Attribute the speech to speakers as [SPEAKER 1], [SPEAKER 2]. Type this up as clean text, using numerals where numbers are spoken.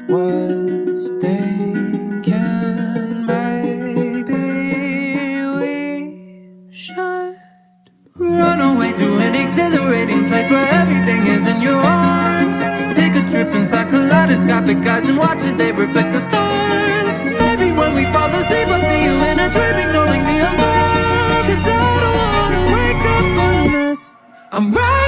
[SPEAKER 1] was thinking maybe we should run away to an exhilarating place where everything is in your arms. Take a trip inside kaleidoscopic eyes and watch as they reflect the stars. Maybe when we fall asleep I'll see you in a dream ignoring the alarm. 'Cause I don't wanna wake up unless I'm right.